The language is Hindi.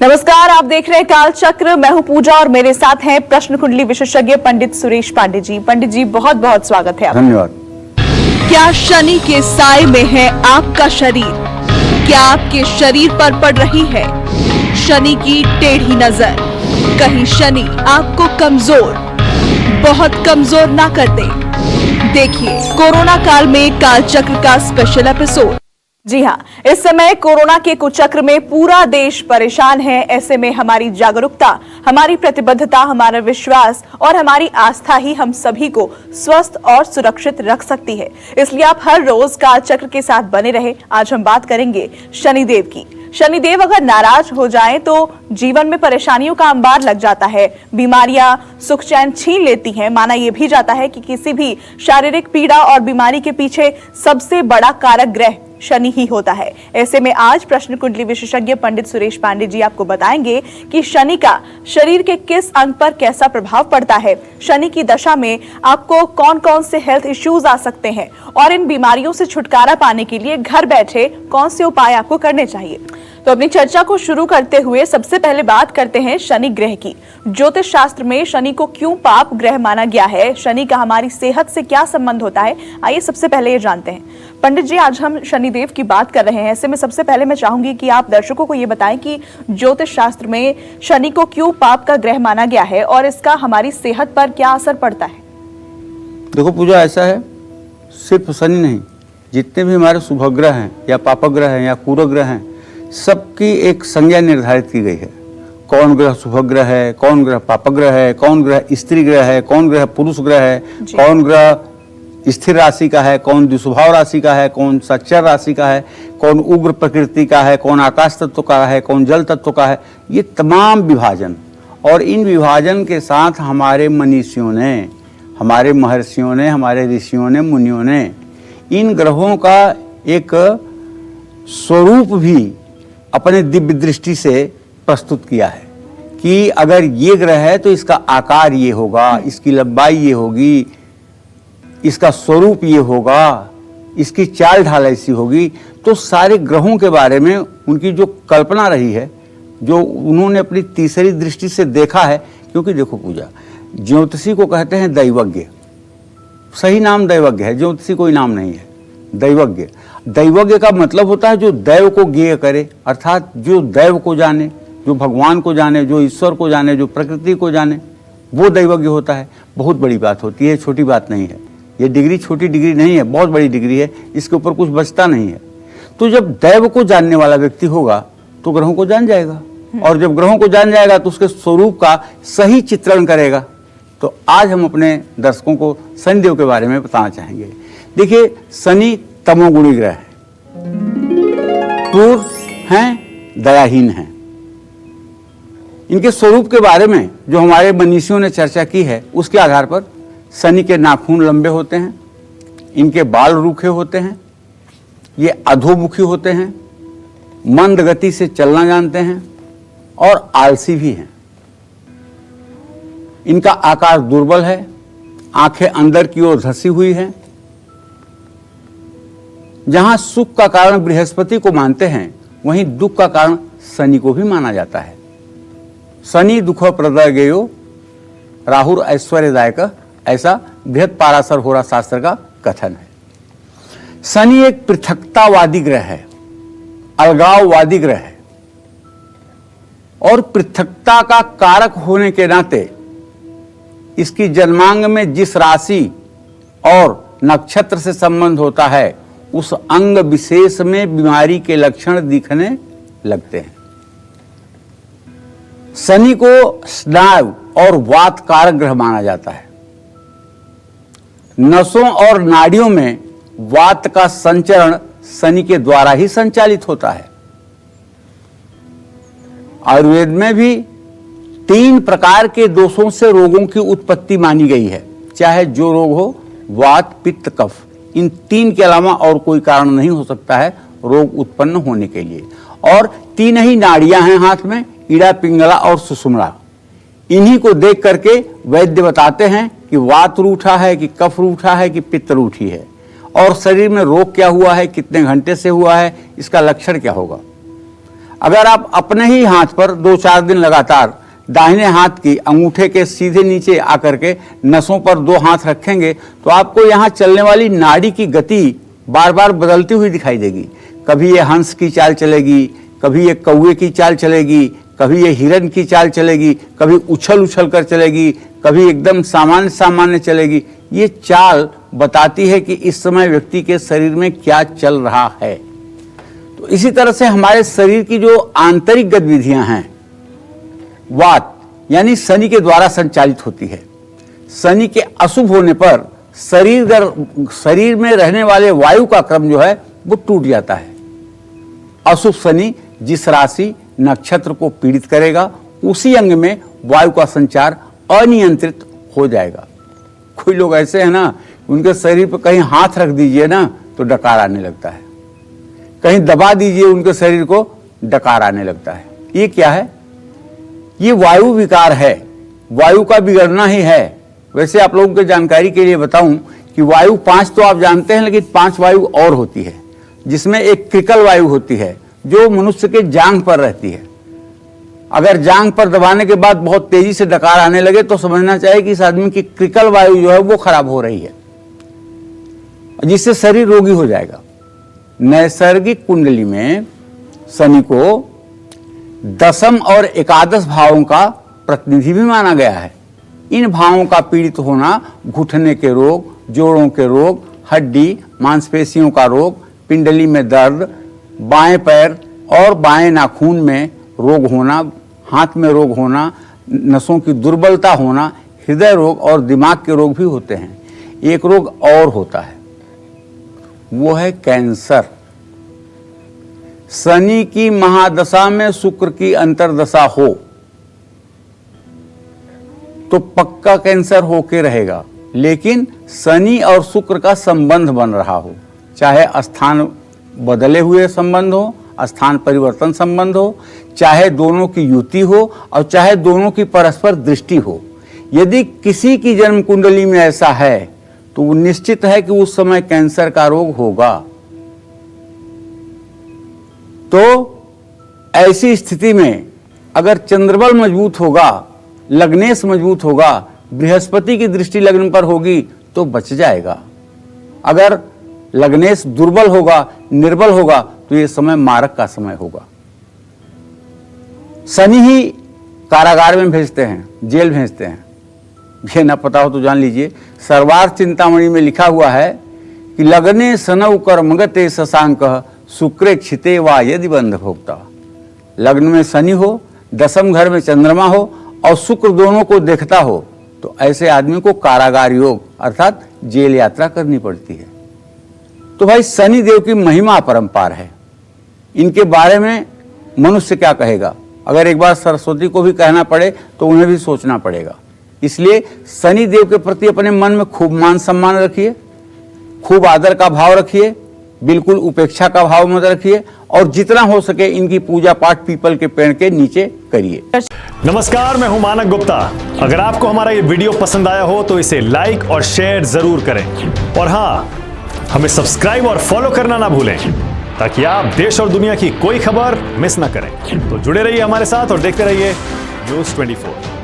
नमस्कार, आप देख रहे हैं काल चक्र। मैं हूं पूजा और मेरे साथ हैं प्रश्न कुंडली विशेषज्ञ पंडित सुरेश पांडे जी। पंडित जी, बहुत बहुत स्वागत है आपका। धन्यवाद। क्या शनि के साए में है आपका शरीर? क्या आपके शरीर पर पड़ रही है शनि की टेढ़ी नजर? कहीं शनि आपको कमजोर, बहुत कमजोर ना कर दे। देखिए कोरोना काल में काल चक्र का स्पेशल एपिसोड। जी हाँ, इस समय कोरोना के कुचक्र में पूरा देश परेशान है। ऐसे में हमारी जागरूकता, हमारी प्रतिबद्धता, हमारा विश्वास और हमारी आस्था ही हम सभी को स्वस्थ और सुरक्षित रख सकती है। इसलिए आप हर रोज काल चक्र के साथ बने रहे। आज हम बात करेंगे शनिदेव की। शनिदेव अगर नाराज हो जाएं तो जीवन में परेशानियों का अंबार लग जाता है, बीमारियां सुख चैन छीन लेती हैं। माना यह भी जाता है कि किसी भी शारीरिक पीड़ा और बीमारी के पीछे सबसे बड़ा कारक ग्रह शनि ही होता है। ऐसे में आज प्रश्न कुंडली विशेषज्ञ पंडित सुरेश पांडे जी आपको बताएंगे कि शनि का शरीर के किस अंग पर कैसा प्रभाव पड़ता है, शनि की दशा में आपको कौन कौन से हेल्थ इश्यूज आ सकते हैं और इन बीमारियों से छुटकारा पाने के लिए घर बैठे कौन से उपाय आपको करने चाहिए। तो अपनी चर्चा को शुरू करते हुए सबसे पहले बात करते हैं शनि ग्रह की। ज्योतिष शास्त्र में शनि को क्यों पाप ग्रह माना गया है, शनि का हमारी सेहत से क्या संबंध होता है, आइए सबसे पहले ये जानते हैं। पंडित जी, आज हम शनिदेव की बात कर रहे हैं। ऐसे में सबसे पहले मैं चाहूंगी कि आप दर्शकों को ये बताएं कि ज्योतिष शास्त्र में शनि को क्यों पाप का ग्रह माना गया है और इसका हमारी सेहत पर क्या असर पड़ता है। देखो पूजा, ऐसा है, सिर्फ शनि नहीं, जितने भी हमारे शुभग्रह हैं या पापग्रह हैं या कुरग्रह हैं, सबकी एक संज्ञा निर्धारित की गई है। कौन ग्रह शुभग्रह है, कौन ग्रह पापग्रह है, कौन ग्रह स्त्री ग्रह है, कौन ग्रह पुरुष ग्रह है, कौन ग्रह स्थिर राशि का है, कौन द्विस्वभाव राशि का है, कौन सच्चर राशि का है, कौन उग्र प्रकृति का है, कौन आकाश तत्व का है, कौन जल तत्व का है। ये तमाम विभाजन, और इन विभाजन के साथ हमारे मनीषियों ने, हमारे महर्षियों ने, हमारे ऋषियों ने, मुनियों ने इन ग्रहों का एक स्वरूप भी अपने दिव्य दृष्टि से प्रस्तुत किया है कि अगर ये ग्रह है तो इसका आकार ये होगा, इसकी लंबाई ये होगी, इसका स्वरूप ये होगा, इसकी चाल ढाल ऐसी होगी। तो सारे ग्रहों के बारे में उनकी जो कल्पना रही है, जो उन्होंने अपनी तीसरी दृष्टि से देखा है। क्योंकि देखो पूजा, ज्योतिषी को कहते हैं दैवज्ञ, सही नाम दैवज्ञ है, ज्योतिषी कोई नाम नहीं है, दैवज्ञ। दैवज्ञ का मतलब होता है जो दैव को ज्ञेय करे, अर्थात जो दैव को जाने, जो भगवान को जाने, जो ईश्वर को जाने, जो प्रकृति को जाने, वो दैवज्ञ होता है। बहुत बड़ी बात होती है, छोटी बात नहीं है। ये डिग्री छोटी डिग्री नहीं है, बहुत बड़ी डिग्री है, इसके ऊपर कुछ बचता नहीं है। तो जब दैव को जानने वाला व्यक्ति होगा तो ग्रहों को जान जाएगा, और जब ग्रहों को जान जाएगा तो उसके स्वरूप का सही चित्रण करेगा। तो आज हम अपने दर्शकों को शनिदेव के बारे में बताना चाहेंगे। देखिए, शनि तमोगुणी ग्रह है, क्रूर हैं, दयाहीन हैं। इनके स्वरूप के बारे में जो हमारे मनीषियों ने चर्चा की है, उसके आधार पर शनि के नाखून लंबे होते हैं, इनके बाल रूखे होते हैं, ये अधोमुखी होते हैं, मंद गति से चलना जानते हैं और आलसी भी हैं। इनका आकार दुर्बल है, आंखें अंदर की ओर धंसी हुई हैं। जहां सुख का कारण बृहस्पति को मानते हैं, वहीं दुख का कारण शनि को भी माना जाता है। शनि दुख प्रदय गेयो राहुर ऐश्वर्यदायक, ऐसा बृहद पाराशर होरा शास्त्र का कथन है। शनि एक पृथकतावादी ग्रह है, अलगाववादी ग्रह है, और पृथकता का कारक होने के नाते इसकी जन्मांग में जिस राशि और नक्षत्र से संबंध होता है, उस अंग विशेष में बीमारी के लक्षण दिखने लगते हैं। शनि को स्नायु और वात कारक ग्रह माना जाता है। नसों और नाड़ियों में वात का संचरण शनि के द्वारा ही संचालित होता है। आयुर्वेद में भी 3 प्रकार के दोषों से रोगों की उत्पत्ति मानी गई है, चाहे जो रोग हो, वात, पित्त, कफ। इन 3 के अलावा और कोई कारण नहीं हो सकता है रोग उत्पन्न होने के लिए। और 3 ही नाड़ियां हैं हाथ में, ईड़ा, पिंगला और सुषुम्ना। इन्हीं को देख करके वैद्य बताते हैं कि वात रूठा है, कि कफ रूठा है, कि पित्त रूठी है, और शरीर में रोग क्या हुआ है, कितने घंटे से हुआ है, इसका लक्षण क्या होगा। अगर आप अपने ही हाथ पर 2-4 दिन लगातार दाहिने हाथ की अंगूठे के सीधे नीचे आकर के नसों पर 2 हाथ रखेंगे तो आपको यहाँ चलने वाली नाड़ी की गति बार बार बदलती हुई दिखाई देगी। कभी ये हंस की चाल चलेगी, कभी ये कौवे की चाल चलेगी, कभी ये हिरन की चाल चलेगी, कभी उछल उछल कर चलेगी, कभी एकदम सामान्य सामान्य चलेगी। ये चाल बताती है कि इस समय व्यक्ति के शरीर में क्या चल रहा है। तो इसी तरह से हमारे शरीर की जो आंतरिक गतिविधियां हैं, वात यानी शनि के द्वारा संचालित होती है। शनि के अशुभ होने पर शरीर में रहने वाले वायु का क्रम जो है वो टूट जाता है। अशुभ शनि जिस राशि नक्षत्र को पीड़ित करेगा उसी अंग में वायु का संचार अनियंत्रित हो जाएगा। कोई लोग ऐसे हैं ना, उनके शरीर पर कहीं हाथ रख दीजिए ना तो डकार आने लगता है, कहीं दबा दीजिए उनके शरीर को, डकार आने लगता है। ये क्या है? ये वायु विकार है, वायु का बिगड़ना ही है। वैसे आप लोगों की जानकारी के लिए बताऊं कि वायु 5 तो आप जानते हैं, लेकिन 5 वायु और होती है, जिसमें एक क्रिकल वायु होती है जो मनुष्य के जांघ पर रहती है। अगर जांघ पर दबाने के बाद बहुत तेजी से डकार आने लगे तो समझना चाहिए कि इस आदमी की क्रिकल वायु जो है वो खराब हो रही है, जिससे शरीर रोगी हो जाएगा। नैसर्गिक कुंडली में शनि को 10th और 11th भावों का प्रतिनिधि भी माना गया है। इन भावों का पीड़ित होना घुटने के रोग, जोड़ों के रोग, हड्डी मांसपेशियों का रोग, पिंडली में दर्द, बाएं पैर और बाएं नाखून में रोग होना, हाथ में रोग होना, नसों की दुर्बलता होना, हृदय रोग और दिमाग के रोग भी होते हैं। एक रोग और होता है, वो है कैंसर। शनि की महादशा में शुक्र की अंतर्दशा हो तो पक्का कैंसर होके रहेगा, लेकिन शनि और शुक्र का संबंध बन रहा हो, चाहे स्थान बदले हुए संबंध हो, स्थान परिवर्तन संबंध हो, चाहे दोनों की युति हो और चाहे दोनों की परस्पर दृष्टि हो। यदि किसी की जन्म कुंडली में ऐसा है तो वो निश्चित है कि उस समय कैंसर का रोग होगा। तो ऐसी स्थिति में अगर चंद्रबल मजबूत होगा, लग्नेश मजबूत होगा, बृहस्पति की दृष्टि लग्न पर होगी तो बच जाएगा। अगर लग्नेश दुर्बल होगा, निर्बल होगा तो ये समय मारक का समय होगा। शनि ही कारागार में भेजते हैं, जेल भेजते हैं। ये ना पता हो तो जान लीजिए, सर्वार्थ चिंतामणि में लिखा हुआ है कि लग्ने सनौ कर्मगते शशांक शुक्रे क्षिते वा यदि बंध भोक्ता। लग्न में शनि हो, 10th घर में चंद्रमा हो और शुक्र दोनों को देखता हो तो ऐसे आदमी को कारागार योग अर्थात जेल यात्रा करनी पड़ती है। तो भाई शनि देव की महिमा अपरंपार है, इनके बारे में मनुष्य क्या कहेगा? अगर एक बार सरस्वती को भी कहना पड़े तो उन्हें भी सोचना पड़ेगा। इसलिए शनि देव के प्रति अपने मन में खूब मान सम्मान रखिए, खूब आदर का भाव रखिए, बिल्कुल उपेक्षा का भाव मत रखिए और जितना हो सके इनकी पूजा पाठ पीपल के पेड़ के नीचे करिए। नमस्कार, मैं हूं मानक गुप्ता। अगर आपको हमारा ये वीडियो पसंद आया हो तो इसे लाइक और शेयर जरूर करें और हाँ, हमें सब्सक्राइब और फॉलो करना ना भूलें ताकि आप देश और दुनिया की कोई खबर मिस ना करें। तो जुड़े रहिए हमारे साथ और देखते रहिए News 24।